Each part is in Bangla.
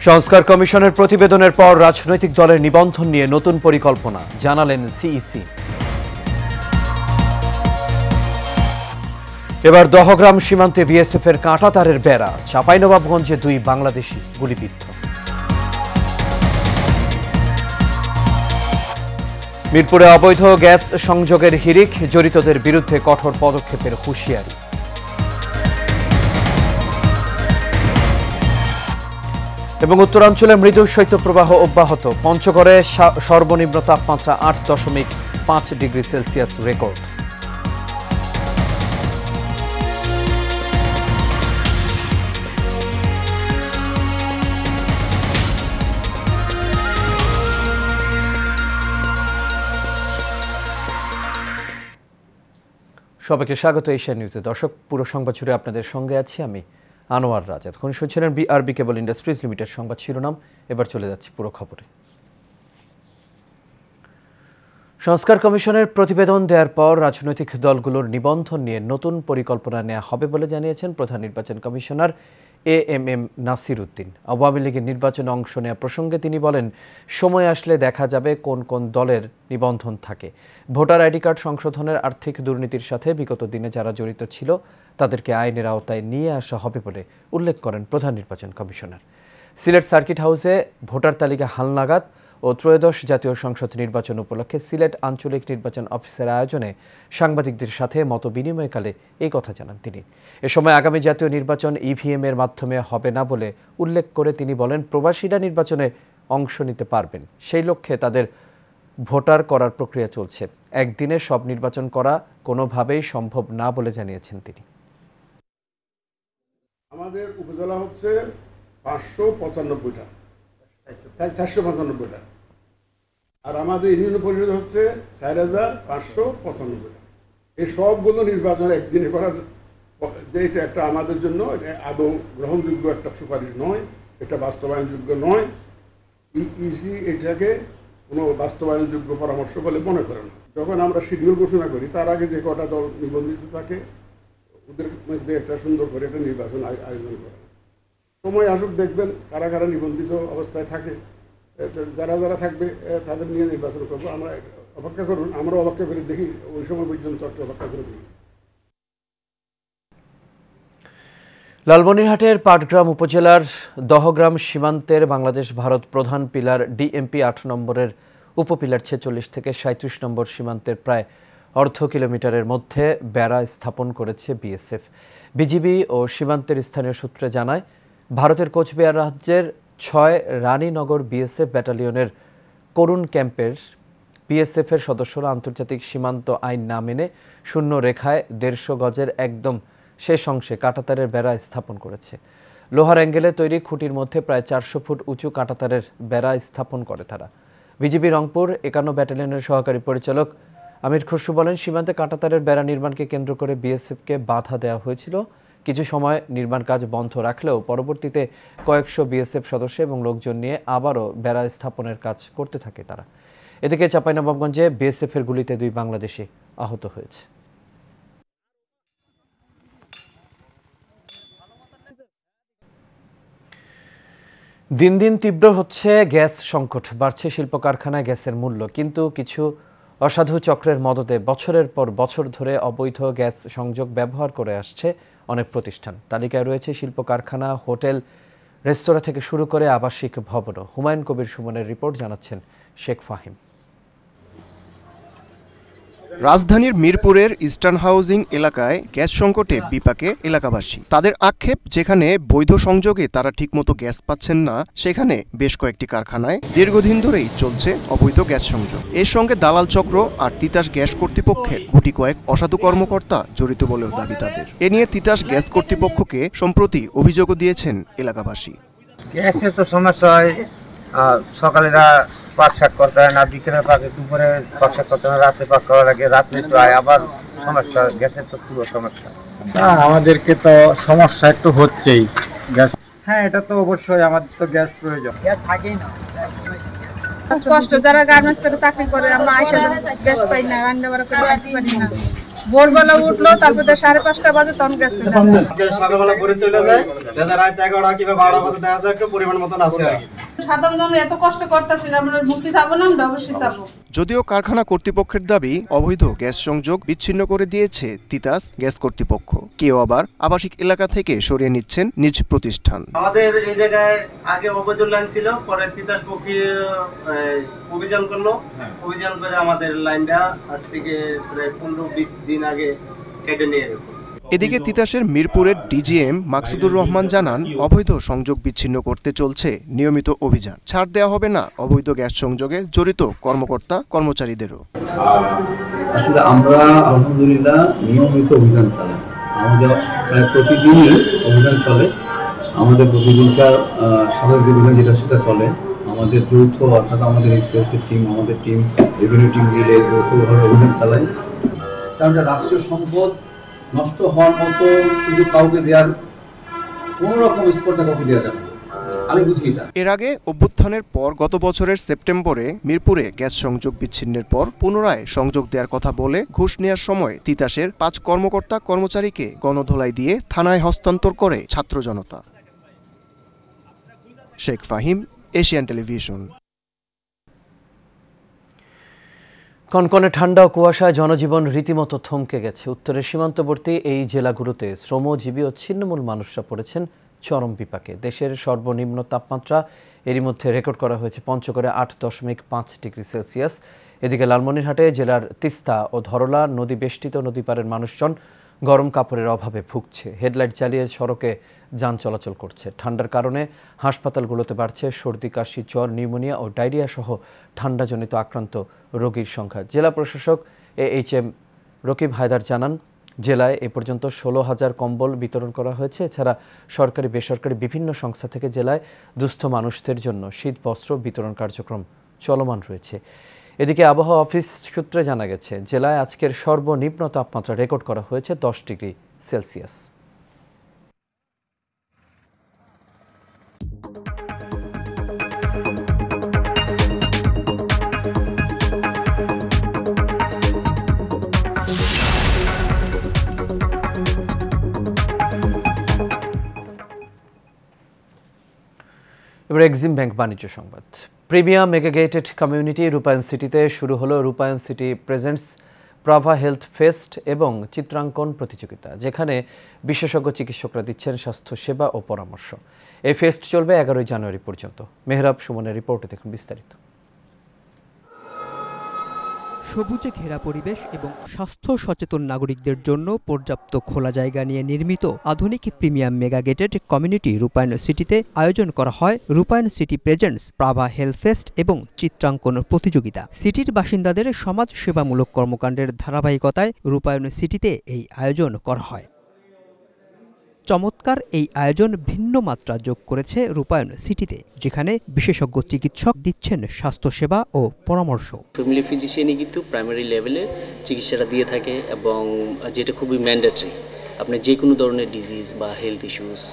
সংস্কার কমিশনের প্রতিবেদনের পর রাজনৈতিক দলের নিবন্ধন নিয়ে নতুন পরিকল্পনা জানালেন সিইসি। এবার দহগ্রাম সীমান্তে বিএসএফের কাঁটাতারের বেড়া, চাঁপাইনবাবগঞ্জে 2 বাংলাদেশি গুলিবিদ্ধ। মিরপুরে অবৈধ গ্যাস সংযোগের হিড়িক, জড়িতদের বিরুদ্ধে কঠোর পদক্ষেপের হুঁশিয়ারি। এবং উত্তরাঞ্চলে মৃদু শৈত্যপ্রবাহ অব্যাহত, পঞ্চগড়ে সর্বনিম্ন তাপমাত্রা 8.5 ডিগ্রি সেলসিয়াস রেকর্ড। সবাইকে স্বাগত এশিয়া নিউজে। দর্শক, পুরো সংবাদ জুড়ে আপনাদের সঙ্গে আছি আমি আনোয়ার রাজ। এখন শুনছিলেন বিআরবি কেবল ইন্ডাস্ট্রিজ লিমিটেড সংবাদ শিরোনাম। এবার চলে যাচ্ছি পুরো খবরে। সংস্কার কমিশনের প্রতিবেদন দেওয়ার পর রাজনৈতিক দলগুলোর নিবন্ধন নিয়ে নতুন পরিকল্পনা নেওয়া হবে বলে জানিয়েছেন প্রধান নির্বাচন কমিশনার এএমএম নাসির উদ্দিন। আওয়ামী লীগের নির্বাচনে অংশ নেওয়া প্রসঙ্গে তিনি বলেন, সময় আসলে দেখা যাবে কোন কোন দলের নিবন্ধন থাকে। ভোটার আইডি কার্ড সংশোধনের আর্থিক দুর্নীতির সাথে বিগত দিনে যারা জড়িত ছিল তাদেরকে আইনের আওতায় নিয়ে আসা হবে বলে উল্লেখ করেন প্রধান নির্বাচন কমিশনার। সিলেট সার্কিট হাউসে ভোটার তালিকা হালনাগাদ ও ত্রয়োদশ জাতীয় সংসদ নির্বাচন উপলক্ষে সিলেট আঞ্চলিক নির্বাচন অফিসের আয়োজনে সাংবাদিকদের সাথে মত বিনিময়কালে এই কথা জানান তিনি। এ সময় আগামী জাতীয় নির্বাচন ইভিএম এর মাধ্যমে হবে না বলে উল্লেখ করে তিনি বলেন, প্রবাসীরা নির্বাচনে অংশ নিতে পারবেন, সেই লক্ষ্যে তাদের ভোটার করার প্রক্রিয়া চলছে। একদিনে সব নির্বাচন করা কোনোভাবেই সম্ভব না বলে জানিয়েছেন তিনি। আমাদের উপজেলা হচ্ছে 595টা, 495টা, আর আমাদের ইউনিয়ন পরিষদ হচ্ছে 4595টা। এই সবগুলো নির্বাচন একদিনে করার যে এটা একটা আমাদের জন্য আদৌ গ্রহণযোগ্য একটা সুপারিশ নয়, এটা বাস্তবায়নযোগ্য নয়। ইসি এটাকে কোনো বাস্তবায়নযোগ্য পরামর্শ বলে মনে করে না। যখন আমরা শিডিউল ঘোষণা করি তার আগে যে কটা দল নিবন্ধিত থাকে ওদের মধ্যে একটা সুন্দর করে একটা নির্বাচন আয়োজন করা। সময় আসুক, দেখবেন কারা কারা নিবন্ধিত অবস্থায় থাকে, যারা যারা থাকবে তাদের নিয়ে নির্বাচন করবো। আমরা অপেক্ষা করুন, আমরা অপেক্ষা করে দেখি, ওই সময় পর্যন্ত একটা অপেক্ষা করে দেখি। লালমনিরহাটের পাটগ্রাম উপজেলার দহগ্রাম সীমান্তের বাংলাদেশ ভারত প্রধান পিলার ডিএমপি 8 নম্বরের উপপিলার 46 থেকে 37 নম্বর সীমান্তের প্রায় অর্ধ কিলোমিটারের মধ্যে বেড়া স্থাপন করেছে বিএসএফ। বিজিবি ও সীমান্তের স্থানীয় সূত্রে জানায়, ভারতের কোচবিহার রাজ্যের 6 রানীনগর বিএসএফ ব্যাটালিয়নের করুণ ক্যাম্পের বিএসএফের সদস্যরা আন্তর্জাতিক সীমান্ত আইন না মেনে শূন্য রেখায় 150 গজের একদম শেষ অংশে কাঁটাতারের বেড়া স্থাপন করেছে। লোহার অ্যাঙ্গেলে তৈরি খুঁটির মধ্যে প্রায় 400 ফুট উঁচু কাঁটাতারের বেড়া স্থাপন করে তারা। বিজিবি রংপুর 51 ব্যাটালিয়নের সহকারী পরিচালক আমির খসরু বলেন, সীমান্তে কাঁটাতারের বেড়া নির্মাণকে কেন্দ্র করে বিএসএফকে বাধা দেওয়া হয়েছিল। কিছু সময় নির্মাণ কাজ বন্ধ রাখলেও পরবর্তীতে কয়েকশো বিএসএফ সদস্য এবং লোকজন নিয়ে আবারও বেড়া স্থাপনের কাজ করতে থাকে তারা। এদিকে চাঁপাইনবাবগঞ্জে বিএসএফের গুলিতে 2 বাংলাদেশি আহত হয়েছে। দিন দিন তীব্র হচ্ছে গ্যাস সংকট, বাড়ছে শিল্প কারখানায় গ্যাসের মূল্য। কিন্তু কিছু অসাধু চক্রের মদতে বছরের পর বছর ধরে অবৈধ গ্যাস সংযোগ ব্যবহার করে আসছে অনেক প্রতিষ্ঠান। তালিকায় রয়েছে শিল্প কারখানা, হোটেল, রেস্তোরাঁ থেকে শুরু করে আবাসিক ভবনও। হুমায়ুন কবির সুমনের রিপোর্ট, জানাচ্ছেন শেখ ফাহিম। রাজধানীর মিরপুরের ইস্টার্ন হাউজিং এলাকায় গ্যাস সংকটে বিপাকে এলাকাবাসী। তাদের আক্ষেপ, যেখানে বৈধ সংযোগে তারা ঠিকমতো গ্যাস পাচ্ছেন না, সেখানে বেশ কয়েকটি কারখানায় দীর্ঘদিন ধরেই চলছে অবৈধ গ্যাস সংযোগ। এর সঙ্গে দালাল চক্র আর তিতাস গ্যাস কর্তৃপক্ষের গুটি কয়েক অসাধু কর্মকর্তা জড়িত বলেও দাবি তাদের। এ নিয়ে তিতাস গ্যাস কর্তৃপক্ষকে সম্প্রতি অভিযোগও দিয়েছেন এলাকাবাসী। গ্যাসের তো সমস্যা হয়, সকালেরা পাক শাক করতে হয় না, বিকেলের পাকে দুপুরে পাক শাক করতে হয়, রাতে পাক করা লাগে, রাত্রে তো আবার সমস্যা। গ্যাসের তো পুরো সমস্যা। আমাদেরকে তো সমস্যা একটু হচ্ছেই গ্যাস। হ্যাঁ, এটা তো অবশ্যই, আমাদের তো গ্যাস প্রয়োজন, গ্যাস থাকেই না। কষ্ট, যারা গার্মেন্টস করে চাকরি করে, আমরা আইসা গ্যাস পাই না, রান্না বাড়া করে খাইতে পারি না। ভোরবেলা উঠলো, তারপরে 5:30 বাজে তখন গ্যাস সকালবেলা পরে চলে যায়, রাত 11টা কিংবা 12টা বাজে দেখা যায় একটু পরিমাণ মতন আসে আর কি। সাধারণ জন এত কষ্ট করতেছি, আমরা মুক্তি চাবো না, আমরা অবশ্যই চাবো। যদিও কারখানা কর্তৃপক্ষের দাবি অবৈধ গ্যাস সংযোগ বিচ্ছিন্ন করে দিয়েছে তিতাস গ্যাস কর্তৃপক্ষ, কেউ আবার আবাসিক এলাকা থেকে সরিয়ে নিচ্ছেন নিজ প্রতিষ্ঠান। আমাদের এই জায়গায় আগে অবৈধ লাইন ছিল, পরে তিতাস পক্ষী অভিযান করলো, অভিযান করে আমাদের লাইনটা আজ থেকে প্রায় 15-20 দিন আগে কেটে নিয়ে গেছে। এদিকে তিতাসের মিরপুরের ডিজিএম মাকসুদুর রহমান জানান, অবৈধ সংযোগ বিচ্ছিন্ন করতে চলছে নিয়মিত অভিযান। ছাড় দেওয়া হবে না অবৈধ গ্যাস সংযোগে জড়িত কর্মকর্তা কর্মচারীদেরও। আসলে আমরা আলহামদুলিল্লাহ নিয়মিত অভিযান চালাই, আমাদের প্রায় প্রতিদিনই অভিযান চলে। আমাদের প্রতিদিনকার স্বাভাবিক অভিযান যেটা সেটা চলে। আমাদের যৌথ অর্থাৎ আমাদের এসএসসি টিম, আমাদের টিম, রেভিনিউ টিম মিলে যৌথভাবে অভিযান চালাই। কারণ রাষ্ট্রীয় সম্পদ নষ্ট হওয়ার মতো সুযোগ কাউকে দেওয়ার কোনো রকম স্পর্ধা কাউকে দেওয়া যাবে না, আমি বুঝি এটা। এর আগে অভ্যুত্থানের পর গত বছরের সেপ্টেম্বরে মিরপুরে গ্যাস সংযোগ বিচ্ছিন্নের পর পুনরায় সংযোগ দেওয়ার কথা বলে ঘুষ নেওয়ার সময় তিতাসের 5 কর্মকর্তা কর্মচারীকে গণধোলাই দিয়ে থানায় হস্তান্তর করে ছাত্র জনতা। Sheikh Fahim, Asian Television. কনকনে ঠান্ডা ও কুয়াশায় জনজীবন রীতিমতো থমকে গেছে। উত্তরের সীমান্তবর্তী এই জেলাগুলোতে শ্রমজীবী ও ছিন্নমূল মানুষরা পড়েছেন চরম বিপাকে। দেশের সর্বনিম্ন তাপমাত্রা এরই মধ্যে রেকর্ড করা হয়েছে পঞ্চগড়ে 8.5 ডিগ্রি সেলসিয়াস। এদিকে লালমনিরহাটে জেলার তিস্তা ও ধরলা নদী বেষ্টিত নদী পারের মানুষজন গরম কাপড়ের অভাবে ভুগছে। হেডলাইট জ্বালিয়ে সড়কে যান চলাচল করছে। ঠান্ডার কারণে হাসপাতালগুলোতে বাড়ছে সর্দি, কাশি, জ্বর, নিউমোনিয়া ও ডায়রিয়া সহ ঠান্ডাজনিত আক্রান্ত রোগীর সংখ্যা। জেলা প্রশাসক AHM রকিব হায়দার জানান, জেলায় এ পর্যন্ত 16,000 কম্বল বিতরণ করা হয়েছে। এছাড়া সরকারি বেসরকারি বিভিন্ন সংস্থা থেকে জেলায় দুস্থ মানুষদের জন্য শীত বস্ত্র বিতরণ কার্যক্রম চলমান রয়েছে। এদিকে আবহাওয়া অফিস সূত্রে জানা গেছে, জেলায় আজকের সর্বনিম্ন তাপমাত্রা রেকর্ড করা হয়েছে 10 ডিগ্রি সেলসিয়াস। এবার এক্সিম ব্যাংক বাণিজ্য সংবাদ। প্রিমিয়াম মেগাগেটেড কমিউনিটি রূপায়ণ সিটিতে শুরু হলো রূপায়ণ city presents Praava health fest এবং চিত্রাঙ্কন প্রতিযোগিতা, যেখানে বিশেষজ্ঞ চিকিৎসকরা দিচ্ছেন স্বাস্থ্যসেবা ও পরামর্শ। এই ফেস্ট চলবে 11 জানুয়ারি পর্যন্ত। মেহরাব সুমনের রিপোর্টে দেখুন বিস্তারিত। সবুজে ঘেরা পরিবেশ এবং স্বাস্থ্য সচেতন নাগরিকদের জন্য পর্যাপ্ত খোলা জায়গা নিয়ে নির্মিত আধুনিক প্রিমিয়াম মেগাগেটেড কমিউনিটি রূপায়ণ সিটিতে আয়োজন করা হয় রূপায়ণ city presents Praava health fest এবং চিত্রাঙ্কন প্রতিযোগিতা। সিটির বাসিন্দাদের সমাজ সেবামূলক কর্মকাণ্ডের ধারাবাহিকতায় রূপায়ণ সিটিতে এই আয়োজন করা হয়। চমৎকার এই আয়োজন ভিন্ন মাত্রা যোগ করেছে রূপায়ণ সিটিতে, যেখানে বিশেষজ্ঞ চিকিৎসক দিচ্ছেন স্বাস্থ্যসেবা ও পরামর্শ। ফ্যামিলি ফিজিশিয়ানই কিন্তু প্রাইমারি লেভেলে চিকিৎসাটা দিয়ে থাকে এবং যেটা খুবই ম্যান্ডেটরি। আপনি যে কোনো ধরনের ডিজিজ বা হেলথ ইস্যুস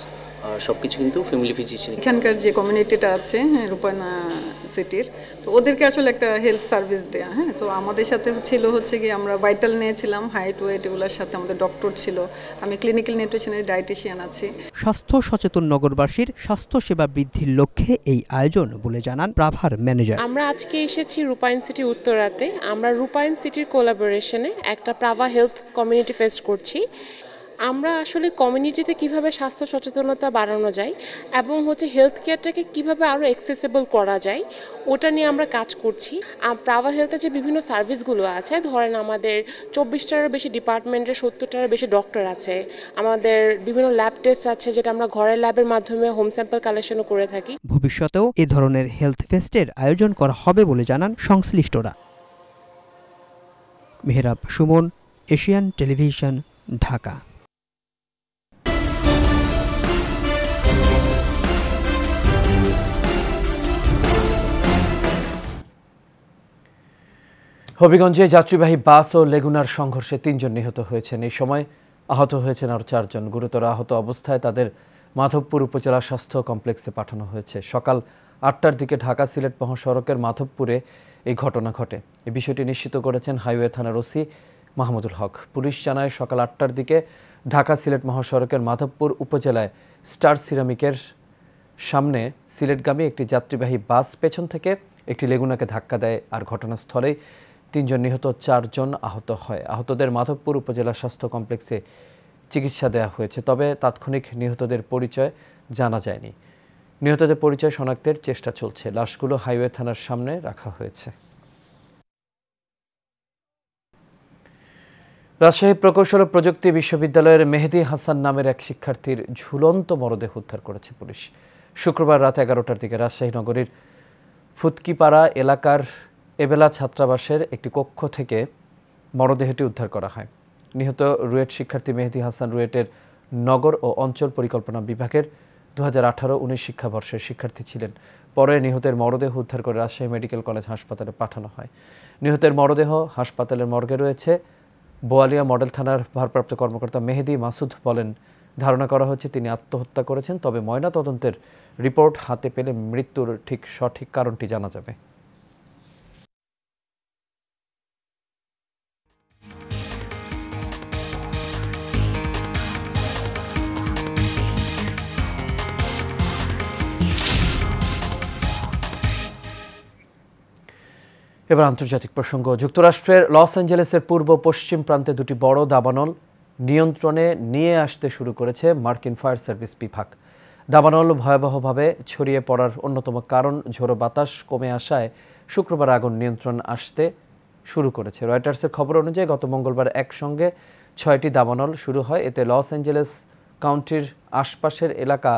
সব কিছু কিন্তু ফ্যামিলি ফিজিশিয়ান। এখানকার যে কমিউনিটিটা আছে রূপায়ণ সিটির, তো ওদেরকে আসলে একটা হেলথ সার্ভিস দেয়া। তো আমাদের সাথে ছিল হচ্ছে কি আমরা ভাইটাল নিয়েছিলাম, হাইট ওয়েট এগুলোর সাথে আমাদের ডক্টর ছিল, আমি ক্লিনিক্যাল নিউট্রিশনের ডায়েটিশিয়ান আছি। স্বাস্থ্য সচেতন নগরবাসীর স্বাস্থ্যসেবা বৃদ্ধির লক্ষ্যে এই আয়োজন বলে জানান প্রাভার ম্যানেজার। আমরা আজকে এসেছি রূপায়ণ সিটি উত্তরাতে। আমরা রূপায়ণ সিটির কোলাবোরেশনে একটা প্রাভা হেলথ কমিউনিটি ফেস্ট করছি। আমরা আসলে কমিউনিটিতে কিভাবে স্বাস্থ্য সচেতনতা বাড়ানো যায় এবং হেলথ কেয়ারটাকে কিভাবে আরও অ্যাক্সেসিবল করা যায় ওটা নিয়ে আমরা কাজ করছি। প্রাভা হেলথে যে বিভিন্ন সার্ভিসগুলো আছে, ধরেন আমাদের 24টারও বেশি ডিপার্টমেন্টের 70টারও বেশি ডক্টর আছে, আমাদের বিভিন্ন ল্যাব টেস্ট আছে যেটা আমরা ঘরের ল্যাবের মাধ্যমে হোম স্যাম্পল কালেকশনও করে থাকি। ভবিষ্যতেও এ ধরনের হেলথ ফেস্টের আয়োজন করা হবে বলে জানান সংশ্লিষ্টরা। Mehrab Suman, Asian Television, Dhaka. হবিগঞ্জে যাত্রীবাহী বাস ও লেগুনার সংঘর্ষে 3 জন নিহত হয়েছেন। এই সময় আহত হয়েছেন আরও 4 জন। গুরুতর আহত অবস্থায় তাদের মাধবপুর উপজেলা স্বাস্থ্য কমপ্লেক্সে পাঠানো হয়েছে। সকাল 8টার দিকে ঢাকা সিলেট মহাসড়কের মাধবপুরে এই ঘটনা ঘটে। এই বিষয়টি নিশ্চিত করেছেন হাইওয়ে থানার ওসি মাহমুদুল হক। পুলিশ জানায় সকাল ৮টার দিকে ঢাকা সিলেট মহাসড়কের মাধবপুর উপজেলায় স্টার সিরামিকের সামনে সিলেটগামী একটি যাত্রীবাহী বাস পেছন থেকে একটি লেগুনাকে ধাক্কা দেয়, আর ঘটনাস্থলেই ৩ জন নিহত, 4 জন আহত হয়। আহতদের মাধবপুর উপজেলা স্বাস্থ্য কমপ্লেক্সে চিকিৎসা দেওয়া হয়েছে, তবে তাৎক্ষণিক নিহতদের পরিচয় জানা যায়নি। নিহতদের পরিচয় শনাক্তের চেষ্টা চলছে। লাশগুলো হাইওয়ে থানার সামনে রাখা হয়েছে। রাজশাহী প্রকৌশল ও প্রযুক্তি বিশ্ববিদ্যালয়ের মেহেদী হাসান নামের এক শিক্ষার্থীর ঝুলন্ত মরদেহ উদ্ধার করেছে পুলিশ। শুক্রবার রাত 11টার দিকে রাজশাহী নগরীর ফুতকিপাড়া এলাকার এবেলা ছাত্রাবাসের একটি কক্ষ থেকে মরদেহটি উদ্ধার করা হয়। নিহত রুয়েট শিক্ষার্থী মেহেদী হাসান রুয়েটের নগর ও অঞ্চল পরিকল্পনা বিভাগের 2018-19 শিক্ষাবর্ষের শিক্ষার্থী ছিলেন। পরে নিহতের মরদেহ উদ্ধার করে রাজশাহী মেডিকেল কলেজ হাসপাতালে পাঠানো হয়। নিহতের মরদেহ হাসপাতালের মর্গে রয়েছে। বোয়ালিয়া মডেল থানার ভারপ্রাপ্ত কর্মকর্তা মেহেদী মাসুদ বলেন, ধারণা করা হচ্ছে তিনি আত্মহত্যা করেছেন, তবে ময়নাতদন্তের রিপোর্ট হাতে পেলে মৃত্যুর সঠিক কারণটি জানা যাবে। এবার আন্তর্জাতিক প্রসঙ্গ। যুক্তরাষ্ট্রের লস অ্যাঞ্জেলেসের পূর্ব পশ্চিম প্রান্তে দুটি বড় দাবানল নিয়ন্ত্রণে নিয়ে আসতে শুরু করেছে মার্কিন ফায়ার সার্ভিস বিভাগ। দাবানল ভয়াবহভাবে ছড়িয়ে পড়ার অন্যতম কারণ ঝোড়ো বাতাস কমে আসায় শুক্রবার আগুন নিয়ন্ত্রণ আসতে শুরু করেছে। রয়টার্সের খবর অনুযায়ী গত মঙ্গলবার একসঙ্গে 6টি দাবানল শুরু হয়। এতে লস অ্যাঞ্জেলেস কাউন্টির আশপাশের এলাকা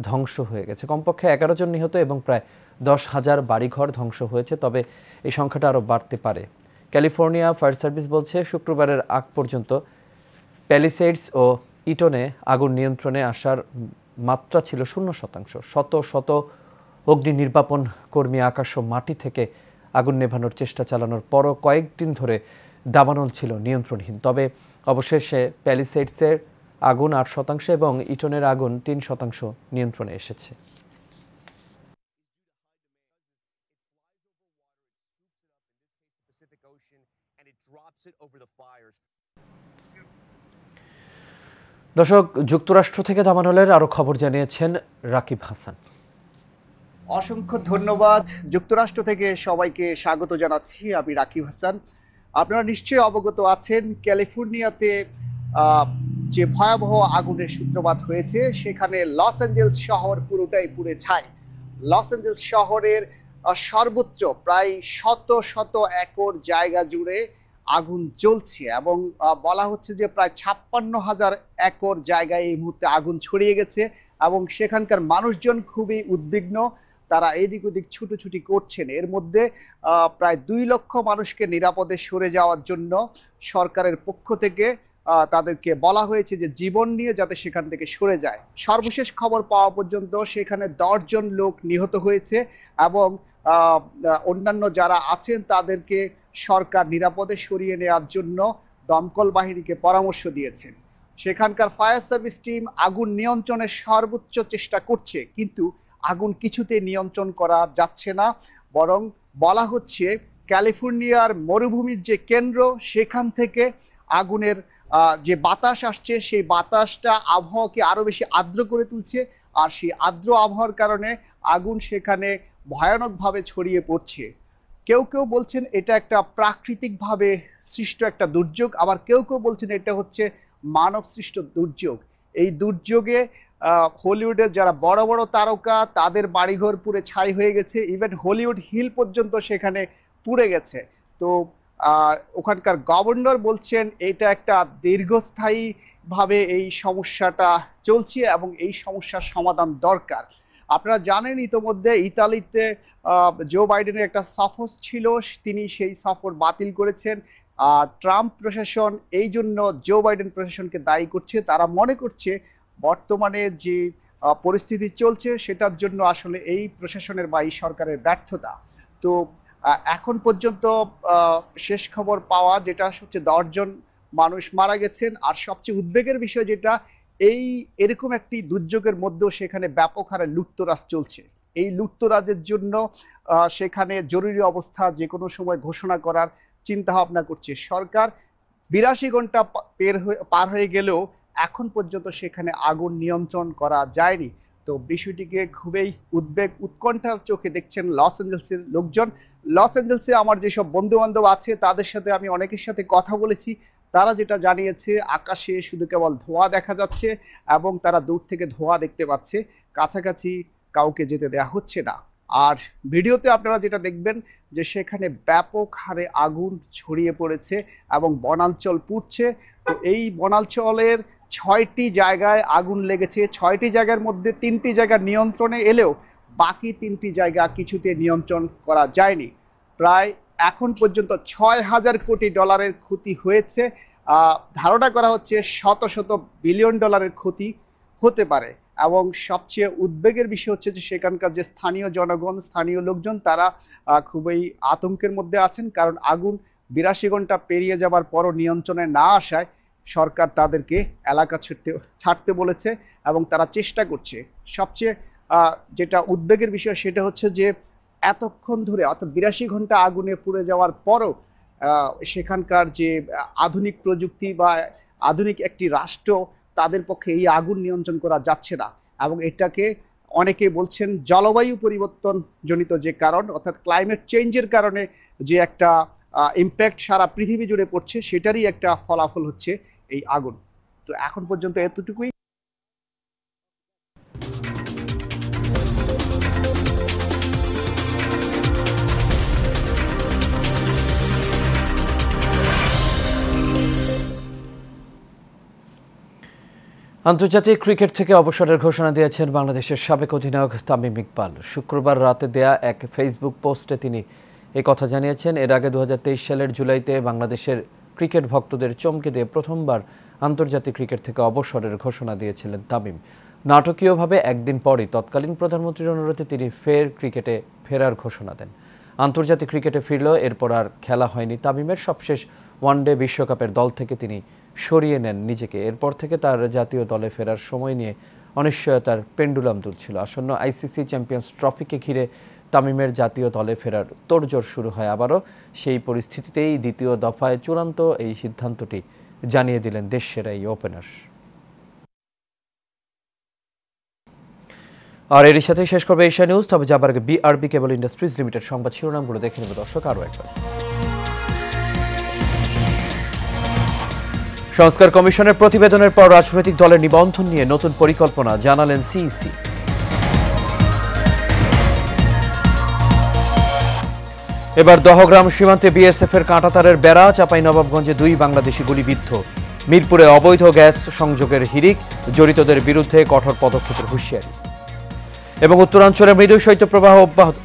ধ্বংস হয়ে গেছে। কমপক্ষে 11 জন নিহত এবং প্রায় 10,000 বাড়িঘর ধ্বংস হয়েছে, তবে এই সংখ্যাটা আরও বাড়তে পারে। ক্যালিফোর্নিয়া ফায়ার সার্ভিস বলছে শুক্রবারের আগ পর্যন্ত প্যালিসেডস ও ইটনে আগুন নিয়ন্ত্রণে আসার মাত্রা ছিল 0%। শত শত অগ্নি নির্বাপন কর্মী আকাশ ও মাটি থেকে আগুন নেভানোর চেষ্টা চালানোর পরও কয়েকদিন ধরে দাবানল ছিল নিয়ন্ত্রণহীন। তবে অবশেষে প্যালিসেডসের আগুন 8% এবং ইটনের আগুন 3% নিয়ন্ত্রণে এসেছে। দর্শক, যুক্তরাষ্ট্র থেকে দাবানলের আরো খবর জানিয়েছেন রাকিব হাসান। অসংখ্য ধন্যবাদ। যুক্তরাষ্ট্র থেকে সবাইকে স্বাগত জানাচ্ছি, আমি রাকিব হাসান। আপনারা নিশ্চয়ই অবগত আছেন, ক্যালিফোর্নিয়াতে যে ভয়াবহ আগুনের সূত্রপাত হয়েছে, সেখানে লস অ্যাঞ্জেলস শহর পুরোটাই পুড়ে ছাই। লস অ্যাঞ্জেলস শহরের সর্বত্র প্রায় শত শত একর জায়গা জুড়ে আগুন জ্বলছে এবং বলা হচ্ছে যে প্রায় 56,000 একর জায়গায় এই মুহূর্তে আগুন ছড়িয়ে গেছে এবং সেখানকার মানুষজন খুবই উদ্বিগ্ন। তারা এদিক ওদিক ছুটোছুটি করছেন। এর মধ্যে প্রায় 2 লক্ষ মানুষকে নিরাপদে সরে যাওয়ার জন্য সরকারের পক্ষ থেকে তাদেরকে বলা হয়েছে যে জীবন নিয়ে যাতে সেখান থেকে সরে যায়। সর্বশেষ খবর পাওয়া পর্যন্ত সেখানে 10 জন লোক নিহত হয়েছে এবং অন্যান্য যারা আছেন তাদেরকে সরকার নিরাপদে সরিয়ে নেওয়ার জন্য দমকল বাহিনীকে পরামর্শ দিয়েছেন। সেখানকার ফায়ার সার্ভিস টিম আগুন নিয়ন্ত্রণের সর্বোচ্চ চেষ্টা করছে, কিন্তু আগুন কিছুতে নিয়ন্ত্রণ করা যাচ্ছে না। বরং বলা হচ্ছে ক্যালিফোর্নিয়ার মরুভূমির যে কেন্দ্র, সেখান থেকে আগুনের যে বাতাস আসছে, সেই বাতাসটা আবহাওয়াকে আরও বেশি আর্দ্র করে তুলছে, আর সেই আর্দ্র আবহাওয়ার কারণে আগুন সেখানে ভয়ানকভাবে ছড়িয়ে পড়ছে। কেউ কেউ বলছেন এটা একটা প্রাকৃতিকভাবে সৃষ্ট একটা দুর্যোগ, আবার কেউ কেউ বলছেন এটা হচ্ছে মানব সৃষ্ট দুর্যোগ। এই দুর্যোগে হলিউডের যারা বড় বড় তারকা, তাদের বাড়িঘর পুড়ে ছাই হয়ে গেছে। ইভেন হলিউড হিল পর্যন্ত সেখানে পুড়ে গেছে। তো ওখানকার গভর্নর বলছেন এটা একটা দীর্ঘস্থায়ীভাবে এই সমস্যাটা চলছে এবং এই সমস্যার সমাধান দরকার। আপনারা জানেন ইতোমধ্যে ইতালিতে জো বাইডেনের একটা সফর ছিল, তিনি সেই সফর বাতিল করেছেন। ট্রাম্প প্রশাসন এই জন্য জো বাইডেন প্রশাসনকে দায়ী করছে। তারা মনে করছে বর্তমানে যে পরিস্থিতি চলছে সেটার জন্য আসলে এই প্রশাসনের বা এই সরকারের ব্যর্থতা। তো এখন পর্যন্ত শেষ খবর পাওয়া যেটা হচ্ছে 10 জন মানুষ মারা গেছেন। আর সবচেয়ে উদ্বেগের বিষয় যেটা, এরকম একটি দুর্যোগের মধ্যেও সেখানে ব্যাপক হারে লুটতরাজ চলছে। এই লুটতরাজের জন্য সেখানে জরুরি অবস্থা যে কোনো সময় ঘোষণা করার চিন্তা ভাবনা করছে সরকার। 82 ঘন্টা পার হয়ে গেলেও এখন পর্যন্ত সেখানে আগুন নিয়ন্ত্রণ করা যায়নি। তো বিষয়টিকে খুবই উৎকণ্ঠার চোখে দেখছেন লস অ্যাঞ্জেলসের লোকজন। লস অ্যাঞ্জেলসে আমার যেসব বন্ধু বান্ধব আছে তাদের সাথে আমি অনেকের সাথে কথা বলেছি। তারা যেটা জানিয়েছে, আকাশে শুধু কেবল ধোঁয়া দেখা যাচ্ছে এবং তারা দূর থেকে ধোঁয়া দেখতে পাচ্ছে, কাছাকাছি কাউকে যেতে দেওয়া হচ্ছে না। আর ভিডিওতে আপনারা যেটা দেখবেন যে সেখানে ব্যাপক হারে আগুন ছড়িয়ে পড়েছে এবং বনাঞ্চল পুড়ছে। তো এই বনাঞ্চলের 6টি জায়গায় আগুন লেগেছে। 6টি জায়গার মধ্যে 3টি জায়গা নিয়ন্ত্রণে এলেও বাকি 3টি জায়গা কিছুতে নিয়ন্ত্রণ করা যায়নি। প্রায় এখন পর্যন্ত $6,000 কোটি ক্ষতি হয়েছে। ধারণা করা হচ্ছে শত বিলিয়ন ডলারের ক্ষতি হতে পারে। এবং সবচেয়ে উদ্বেগের বিষয় হচ্ছে যে সেখানকার যে স্থানীয় জনগণ, স্থানীয় লোকজন তারা খুবই আতঙ্কের মধ্যে আছেন, কারণ আগুন 82 ঘন্টা পেরিয়ে যাবার পরও নিয়ন্ত্রণে না আসায় সরকার তাদেরকে এলাকা ছাড়তে বলেছে এবং তারা চেষ্টা করছে। সবচেয়ে যেটা উদ্বেগের বিষয় সেটা হচ্ছে যে এতক্ষণ ধরে অর্থাৎ 82 ঘন্টা আগুনে পুড়ে যাওয়ার পরও সেখানকার যে আধুনিক প্রযুক্তি বা আধুনিক একটি রাষ্ট্র, তাদের পক্ষে এই আগুন নিয়ন্ত্রণ করা যাচ্ছে না। এবং এটাকে অনেকে বলছেন জলবায়ু পরিবর্তন জনিত যে কারণ, অর্থাৎ ক্লাইমেট চেঞ্জের কারণে যে একটা ইম্প্যাক্ট সারা পৃথিবী জুড়ে পড়ছে, সেটারই একটা ফলাফল হচ্ছে এই আগুন। তো এখন পর্যন্ত এতটুকুই। আন্তর্জাতিক ক্রিকেট থেকে অবসরের ঘোষণা দিয়েছেন বাংলাদেশের সাবেক অধিনায়ক তামিম ইকবাল। শুক্রবার রাতে দেয়া এক ফেসবুক পোস্টে তিনি এই কথা জানিয়েছেন। এর আগে 2023 সালের জুলাইতে বাংলাদেশের ক্রিকেট ভক্তদের চমকে দিয়ে প্রথমবার আন্তর্জাতিক ক্রিকেট থেকে অবসরের ঘোষণা দিয়েছিলেন তামিম। নাটকীয়ভাবে একদিন পরই তৎকালীন প্রধানমন্ত্রীর অনুরোধে তিনি ক্রিকেটে ফেরার ঘোষণা দেন। আন্তর্জাতিক ক্রিকেটে ফিরলেও এরপর আর খেলা হয়নি তামিমের। সবশেষ ওয়ানডে বিশ্বকাপের দল থেকে তিনি সরিয়ে নেন নিজেকে। এরপর থেকে তার জাতীয় দলে ফেরার সময় নিয়ে অনিশ্চয়তার পেন্ডুলাম দুলছিল। আসন্ন আইসিসি চ্যাম্পিয়ন্স ট্রফিকে ঘিরে তামিমের জাতীয় দলে ফেরার তোড়জোড় শুরু হয় আবারও। সেই পরিস্থিতিতেই দ্বিতীয় দফায় চূড়ান্ত এই সিদ্ধান্তটি জানিয়ে দিলেন দেশসেরা এই ওপেনার। আর এরই সাথেই শেষ করবে এশিয়া নিউজ। তবে যাবার আগে বিআরবি কেবল ইন্ডাস্ট্রিজ লিমিটেড সংবাদ শিরোনামগুলো দেখে নেবে দর্শক আরও একবার। সংস্কার কমিশনের প্রতিবেদনের পর রাজনৈতিক দলের নিবন্ধন নিয়ে নতুন পরিকল্পনা জানালেন সিইসি। এবার দহগ্রাম সীমান্তে বিএসএফ এর কাঁটাতারের বেড়া, চাঁপাইনবাবগঞ্জে 2 বাংলাদেশি গুলিবিদ্ধ। মিরপুরে অবৈধ গ্যাস সংযোগের হিড়িক, জড়িতদের বিরুদ্ধে কঠোর পদক্ষেপের হুঁশিয়ারি। এবং উত্তরাঞ্চলে মৃদু শৈত্যপ্রবাহ অব্যাহত।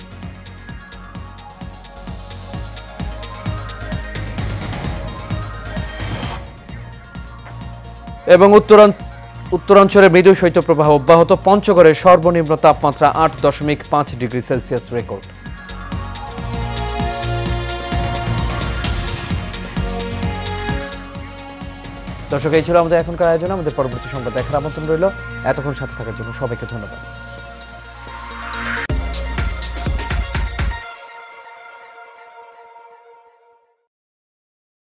উত্তরাঞ্চলে মৃদু শৈত্যপ্রবাহ অব্যাহত। পঞ্চগড়ের সর্বনিম্ন তাপমাত্রা 8.5 ডিগ্রি সেলসিয়াস রেকর্ড। দর্শক, এই ছিল আমাদের এখনকার আয়োজন। আমাদের পরবর্তী সংবাদ দেখার আমন্ত্রণ রইল। এতক্ষণ সাথে থাকার জন্য সবাইকে ধন্যবাদ।